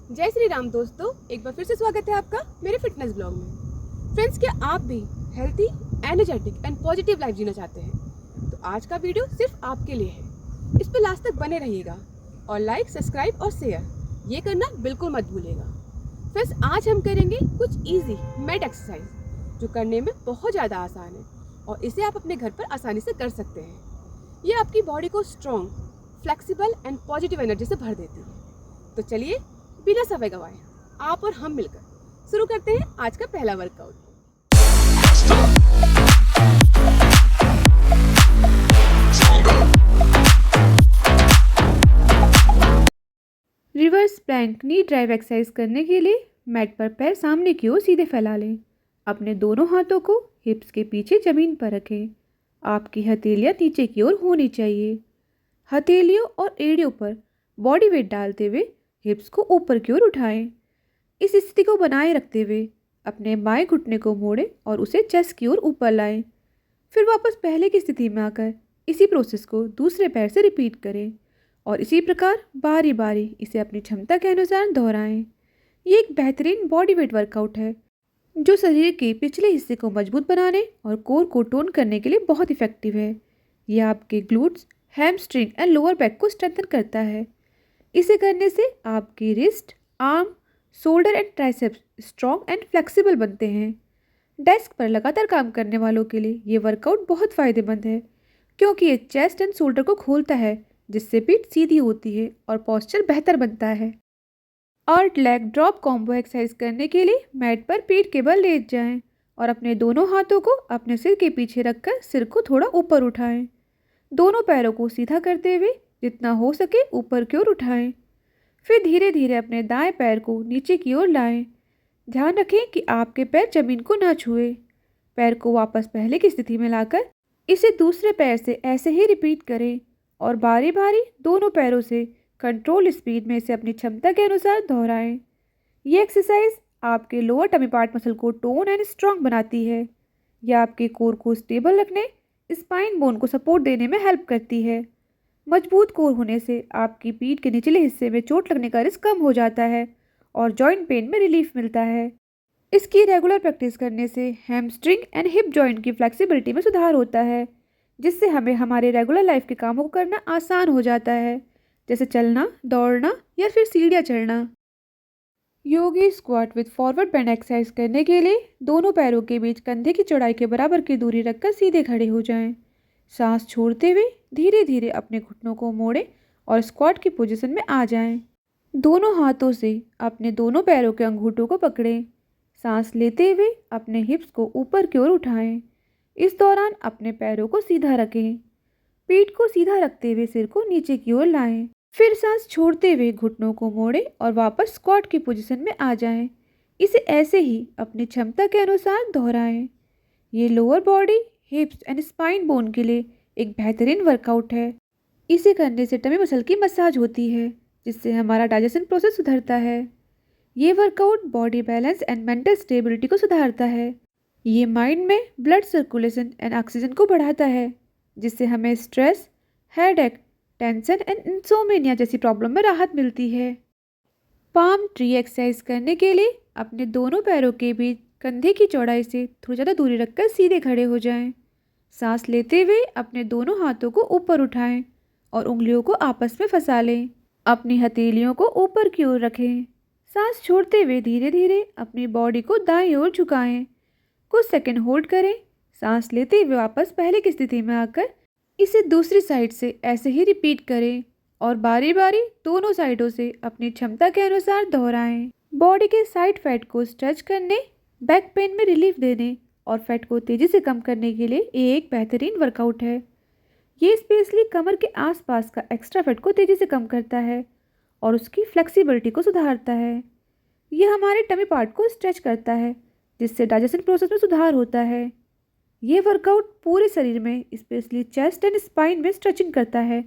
जय श्री राम दोस्तों, एक बार फिर से स्वागत है आपका मेरे फिटनेस ब्लॉग में। फ्रेंड्स, क्या आप भी healthy, energetic and positive life जीना चाहते हैं? तो आज का वीडियो सिर्फ आपके लिए है। इस पर लास्ट तक बने रहिएगा और लाइक, सब्सक्राइब और शेयर ये करना बिल्कुल मत भूलिएगा। फ्रेंड्स, आज हम करेंगे कुछ इजी मैट एक्सरसाइज जो करने में बहुत ज़्यादा आसान है और इसे आप अपने घर पर आसानी से कर सकते हैं। ये आपकी बॉडी को strong, flexible and positive energy से भर देती है। तो चलिए बिना समय गवाए आप और हम मिलकर शुरू करते हैं आज का पहला वर्कआउट। रिवर्स प्लैंक नी ड्राइव एक्सरसाइज करने के लिए मैट पर पैर सामने की ओर सीधे फैला लें। अपने दोनों हाथों को हिप्स के पीछे ज़मीन पर रखें। आपकी हथेलियां नीचे की ओर होनी चाहिए। हथेलियों और एड़ियों पर बॉडी वेट डालते हुए हिप्स को ऊपर की ओर उठाएं। इस स्थिति को बनाए रखते हुए अपने बाएं घुटने को मोड़ें और उसे चेस्ट की ओर ऊपर लाएं। फिर वापस पहले की स्थिति में आकर इसी प्रोसेस को दूसरे पैर से रिपीट करें और इसी प्रकार बारी बारी इसे अपनी क्षमता के अनुसार दोहराएं। ये एक बेहतरीन बॉडी वेट वर्कआउट है जो शरीर के पिछले हिस्से को मजबूत बनाने और कोर को टोन करने के लिए बहुत इफेक्टिव है। यह आपके glutes, hamstring and lower back को स्ट्रेंथन करता है। इसे करने से आपकी wrist, arm, shoulder and triceps strong and flexible बनते हैं। डेस्क पर लगातार काम करने वालों के लिए ये वर्कआउट बहुत फ़ायदेमंद है क्योंकि ये चेस्ट एंड शोल्डर को खोलता है जिससे पीठ सीधी होती है और पोस्चर बेहतर बनता है। और लेग ड्रॉप कॉम्बो एक्सरसाइज करने के लिए मैट पर पीठ के बल लेट जाएं और अपने दोनों हाथों को अपने सिर के पीछे रखकर सिर को थोड़ा ऊपर उठाएं। दोनों पैरों को सीधा करते हुए जितना हो सके ऊपर की ओर उठाएं। फिर धीरे धीरे अपने दाएं पैर को नीचे की ओर लाएं। ध्यान रखें कि आपके पैर जमीन को ना छुए। पैर को वापस पहले की स्थिति में लाकर इसे दूसरे पैर से ऐसे ही रिपीट करें और बारी बारी दोनों पैरों से कंट्रोल स्पीड में इसे अपनी क्षमता के अनुसार दोहराएं। ये एक्सरसाइज आपके लोअर टमी पार्ट मसल को टोन एंड स्ट्रॉन्ग बनाती है। यह आपके कोर को स्टेबल रखने, स्पाइन बोन को सपोर्ट देने में हेल्प करती है। मजबूत कोर होने से आपकी पीठ के निचले हिस्से में चोट लगने का रिस्क कम हो जाता है और जॉइंट पेन में रिलीफ मिलता है। इसकी रेगुलर प्रैक्टिस करने से हैमस्ट्रिंग एंड हिप जॉइंट की फ्लेक्सिबिलिटी में सुधार होता है जिससे हमें हमारे रेगुलर लाइफ के कामों को करना आसान हो जाता है, जैसे चलना, दौड़ना या फिर सीढ़ियाँ चढ़ना। Yogi squat with forward bend exercise करने के लिए दोनों पैरों के बीच कंधे की चौड़ाई के बराबर की दूरी रखकर सीधे खड़े हो जाएं। सांस छोड़ते हुए धीरे धीरे अपने घुटनों को मोड़ें और स्क्वाट की पोजीशन में आ जाएं। दोनों हाथों से अपने दोनों पैरों के अंगूठों को पकड़ें। सांस लेते हुए अपने हिप्स को ऊपर की ओर उठाएं। इस दौरान अपने पैरों को सीधा रखें। पीठ को सीधा रखते हुए सिर को नीचे की ओर लाएं। फिर सांस छोड़ते हुए घुटनों को मोड़ें और वापस स्क्वाट की पोजीशन में आ जाएं। इसे ऐसे ही अपनी क्षमता के अनुसार दोहराएं। ये lower body, हिप्स and spine bone के लिए एक बेहतरीन वर्कआउट है। इसे करने से टमी मसल की मसाज होती है जिससे हमारा डाइजेशन प्रोसेस सुधरता है। ये workout body balance and mental stability को सुधारता है। ये माइंड में ब्लड सर्कुलेशन एंड ऑक्सीजन को बढ़ाता है जिससे हमें stress, headache, tension and insomnia जैसी प्रॉब्लम में राहत मिलती है। पाम ट्री एक्सरसाइज करने के लिए अपने दोनों पैरों के बीच कंधे की चौड़ाई से थोड़ी ज़्यादा दूरी रखकर सीधे खड़े हो जाएं। सांस लेते हुए अपने दोनों हाथों को ऊपर उठाएं और उंगलियों को आपस में फंसा लें। अपनी हथेलियों को ऊपर की ओर रखें। सांस छोड़ते हुए धीरे धीरे अपनी बॉडी को दाईं ओर झुकाएं। कुछ सेकंड होल्ड करें। सांस लेते हुए वापस पहले की स्थिति में आकर इसे दूसरी साइड से ऐसे ही रिपीट करें और बारी बारी दोनों साइडों से अपनी क्षमता के अनुसार दोहराएं। बॉडी के साइड फैट को स्ट्रेच करने, बैक पेन में रिलीफ देने और फैट को तेज़ी से कम करने के लिए ये एक बेहतरीन वर्कआउट है। ये स्पेशली कमर के आसपास का एक्स्ट्रा फैट को तेज़ी से कम करता है और उसकी फ्लेक्सिबिलिटी को सुधारता है। यह हमारे टमी पार्ट को स्ट्रेच करता है जिससे डाइजेशन प्रोसेस में सुधार होता है। ये वर्कआउट पूरे शरीर में स्पेशली चेस्ट एंड स्पाइन में स्ट्रेचिंग करता है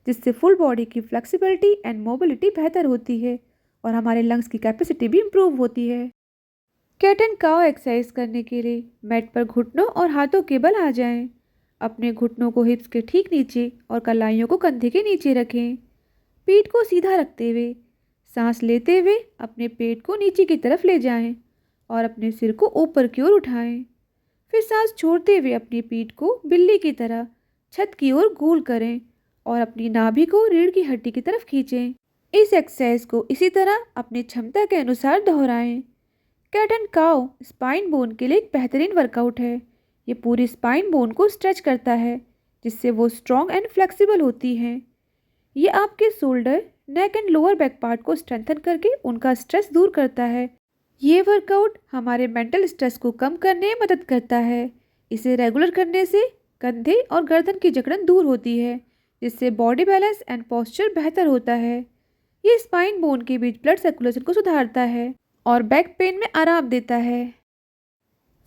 जिससे फुल बॉडी की फ्लेक्सिबिलिटी एंड मोबिलिटी बेहतर होती है और हमारे लंग्स की कैपेसिटी भी इम्प्रूव होती है। कैट एंड काउ एक्सरसाइज करने के लिए मैट पर घुटनों और हाथों के बल आ जाएं। अपने घुटनों को हिप्स के ठीक नीचे और कलाइयों को कंधे के नीचे रखें। पीठ को सीधा रखते हुए सांस लेते हुए अपने पेट को नीचे की तरफ ले जाएं और अपने सिर को ऊपर की ओर उठाएं। फिर सांस छोड़ते हुए अपनी पीठ को बिल्ली की तरह छत की ओर गोल करें और अपनी नाभि को रीढ़ की हड्डी की तरफ खींचें। इस एक्सरसाइज को इसी तरह अपनी क्षमता के अनुसार दोहराएं। Cat and cow spine bone के लिए एक बेहतरीन वर्कआउट है। ये पूरी स्पाइन बोन को स्ट्रेच करता है जिससे वो स्ट्रॉन्ग एंड फ्लेक्सिबल होती हैं। ये आपके shoulder, neck and lower back part को स्ट्रेंथन करके उनका स्ट्रेस दूर करता है। ये वर्कआउट हमारे मेंटल स्ट्रेस को कम करने में मदद करता है। इसे रेगुलर करने से कंधे और गर्दन की जकड़न दूर होती है जिससे बॉडी बैलेंस एंड पोस्चर बेहतर होता है। ये स्पाइन बोन के बीच ब्लड सर्कुलेशन को सुधारता है और बैक पेन में आराम देता है।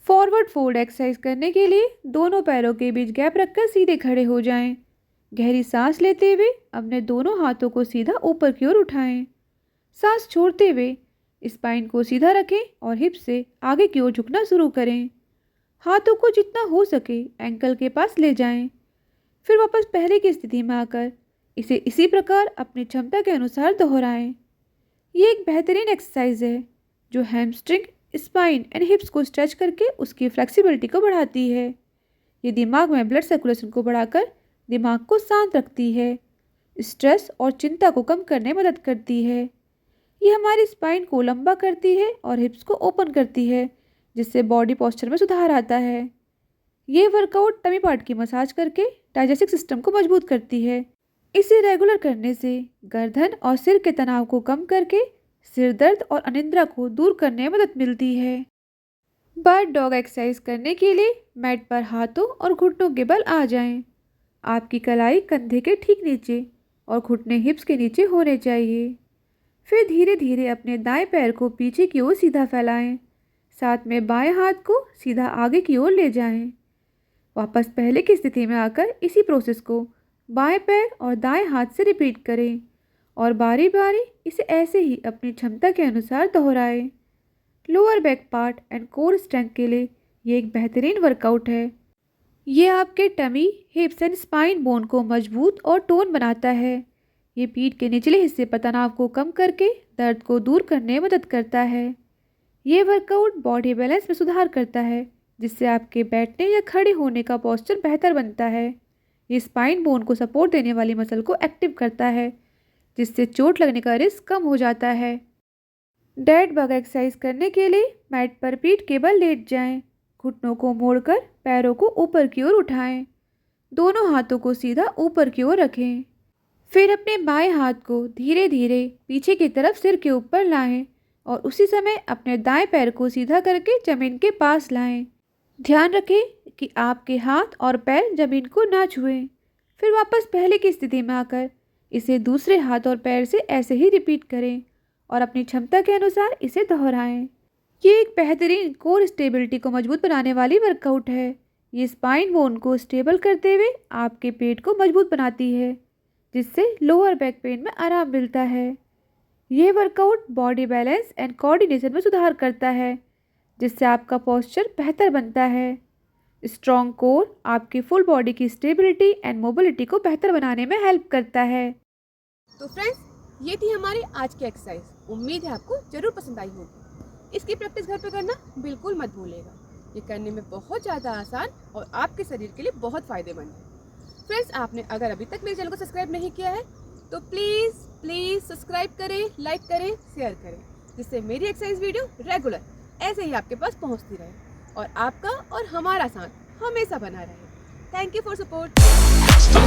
फॉरवर्ड फोल्ड एक्सरसाइज करने के लिए दोनों पैरों के बीच गैप रखकर सीधे खड़े हो जाएं। गहरी सांस लेते हुए अपने दोनों हाथों को सीधा ऊपर की ओर उठाएं। सांस छोड़ते हुए स्पाइन को सीधा रखें और हिप से आगे की ओर झुकना शुरू करें। हाथों को जितना हो सके एंकल के पास ले जाएं। फिर वापस पहले की स्थिति में आकर इसे इसी प्रकार अपनी क्षमता के अनुसार दोहराएं। ये एक बेहतरीन एक्सरसाइज है जो हैमस्ट्रिंग, स्पाइन एंड हिप्स को स्ट्रेच करके उसकी फ्लेक्सिबिलिटी को बढ़ाती है। ये दिमाग में ब्लड सर्कुलेशन को बढ़ाकर दिमाग को शांत रखती है, स्ट्रेस और चिंता को कम करने में मदद करती है। ये हमारी स्पाइन को लंबा करती है और हिप्स को ओपन करती है जिससे बॉडी पोस्चर में सुधार आता है। ये वर्कआउट टमी पार्ट की मसाज करके डाइजेस्टिव सिस्टम को मजबूत करती है। इसे रेगुलर करने से गर्दन और सिर के तनाव को कम करके सिर दर्द और अनिद्रा को दूर करने में मदद मिलती है। बर्ड डॉग एक्सरसाइज करने के लिए मैट पर हाथों और घुटनों के बल आ जाएं। आपकी कलाई कंधे के ठीक नीचे और घुटने हिप्स के नीचे होने चाहिए। फिर धीरे धीरे अपने दाएं पैर को पीछे की ओर सीधा फैलाएं। साथ में बाएं हाथ को सीधा आगे की ओर ले जाएं। वापस पहले की स्थिति में आकर इसी प्रोसेस को बाएं पैर और दाएं हाथ से रिपीट करें और बारी बारी इसे ऐसे ही अपनी क्षमता के अनुसार दोहराएं। Lower back part and core strength के लिए ये एक बेहतरीन वर्कआउट है। ये आपके tummy, hips and spine bone को मजबूत और टोन बनाता है। ये पीठ के निचले हिस्से पर तनाव को कम करके दर्द को दूर करने में मदद करता है। ये वर्कआउट बॉडी बैलेंस में सुधार करता है जिससे आपके बैठने या खड़े होने का पोस्चर बेहतर बनता है। ये स्पाइन बोन को सपोर्ट देने वाली मसल को एक्टिव करता है जिससे चोट लगने का रिस्क कम हो जाता है। डेड बग एक्सरसाइज करने के लिए मैट पर पीठ के बल लेट जाएं। घुटनों को मोड़कर पैरों को ऊपर की ओर उठाएं। दोनों हाथों को सीधा ऊपर की ओर रखें। फिर अपने बाएं हाथ को धीरे धीरे पीछे की तरफ सिर के ऊपर लाएं और उसी समय अपने दाएं पैर को सीधा करके जमीन के पास लाएं। ध्यान रखें कि आपके हाथ और पैर जमीन को ना छुएं। फिर वापस पहले की स्थिति में आकर इसे दूसरे हाथ और पैर से ऐसे ही रिपीट करें और अपनी क्षमता के अनुसार इसे दोहराएं। ये एक बेहतरीन कोर स्टेबिलिटी को मजबूत बनाने वाली वर्कआउट है। ये स्पाइन बोन को स्टेबल करते हुए आपके पेट को मजबूत बनाती है जिससे लोअर बैक पेन में आराम मिलता है। ये workout body balance and coordination में सुधार करता है जिससे आपका पोस्चर बेहतर बनता है। स्ट्रॉन्ग कोर आपकी फुल बॉडी की स्टेबिलिटी एंड मोबिलिटी को बेहतर बनाने में हेल्प करता है। तो फ्रेंड्स, ये थी हमारी आज की एक्सरसाइज। उम्मीद है आपको जरूर पसंद आई होगी। इसकी प्रैक्टिस घर पे करना बिल्कुल मत भूलिएगा। ये करने में बहुत ज़्यादा आसान और आपके शरीर के लिए बहुत फ़ायदेमंद है। फ्रेंड्स, आपने अगर अभी तक मेरे चैनल को सब्सक्राइब नहीं किया है तो प्लीज़ सब्सक्राइब करें, लाइक करें, शेयर करें जिससे मेरी एक्सरसाइज वीडियो रेगुलर ऐसे ही आपके पास पहुंचती रहे और आपका और हमारा साथ हमेशा बना रहे। Thank you for support.